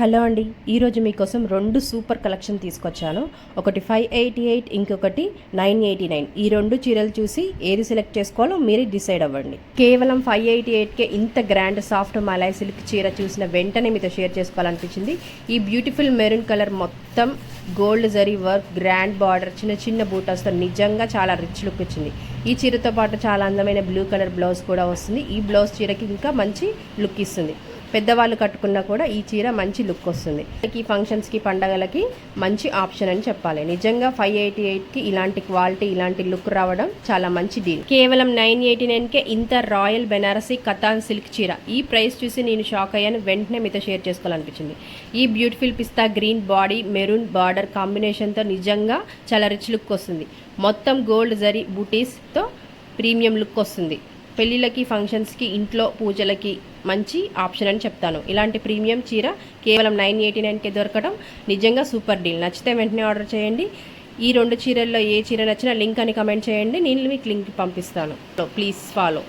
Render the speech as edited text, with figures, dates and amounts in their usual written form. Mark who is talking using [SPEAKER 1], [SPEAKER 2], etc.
[SPEAKER 1] Hello అండి, ఈరోజు మీకోసం రెండు సూపర్ కలెక్షన్ తీసుకొచ్చాను. ఒకటి 588, ఇంకొకటి 989. ఈ రెండు చీరలు చూసి ఏది సెలెక్ట్ చేసుకోవాలో మీరు డిసైడ్ అవ్వండి. కేవలం 588కే ఇంత గ్రాండ్ సాఫ్ట్ మలై సిల్క్ చీర చూసిన వెంటనే మీతో షేర్ చేసుకోవాలనిపించింది. ఈ బ్యూటిఫుల్ మెరూన్ కలర్ మొత్తం gold zari work, grand border, చిన్న చిన్న బూటాస్తో నిజంగా చాలా రిచ్ లుక్ వచ్చింది. ఈ చీరతో పాటు చాలా అందమైన బ్లూ కలర్ బ్లౌజ్ కూడా వస్తుంది. ఈ బ్లౌజ్ చీరకి ఇంకా మంచి లుక్ ఇస్తుంది. పెద్దవాళ్ళు కట్టుకున్నా కూడా ఈ చీర మంచి లుక్ వస్తుంది. ఈ ఫంక్షన్స్కి, పండగలకి మంచి ఆప్షన్ అని చెప్పాలి. నిజంగా 588కి ఇలాంటి క్వాలిటీ, ఇలాంటి లుక్ రావడం చాలా మంచి డీల్. కేవలం 989కే ఇంత రాయల్ బెనారసీ కతాన్ సిల్క్ చీర. ఈ ప్రైస్ చూసి నేను షాక్ అయ్యాను. వెంటనే మీతో షేర్ చేసుకోవాలనిపించింది. ఈ బ్యూటిఫుల్ పిస్తా గ్రీన్ బాడీ, మెరూన్ బార్డర్ కాంబినేషన్తో నిజంగా చాలా రిచ్ లుక్ వస్తుంది. మొత్తం గోల్డ్ జరీ బూటీస్తో ప్రీమియం లుక్ వస్తుంది. పెళ్ళిళ్ళకి, ఫంక్షన్స్కి, ఇంట్లో పూజలకి మంచి ఆప్షన్ అని చెప్తాను. ఇలాంటి ప్రీమియం చీర కేవలం 989కే దొరకడం నిజంగా సూపర్ డీల్. నచ్చితే వెంటనే ఆర్డర్ చేయండి. ఈ రెండు చీరల్లో ఏ చీర నచ్చినా లింక్ అని కమెంట్ చేయండి, నేను మీకు లింక్ పంపిస్తాను. Please follow.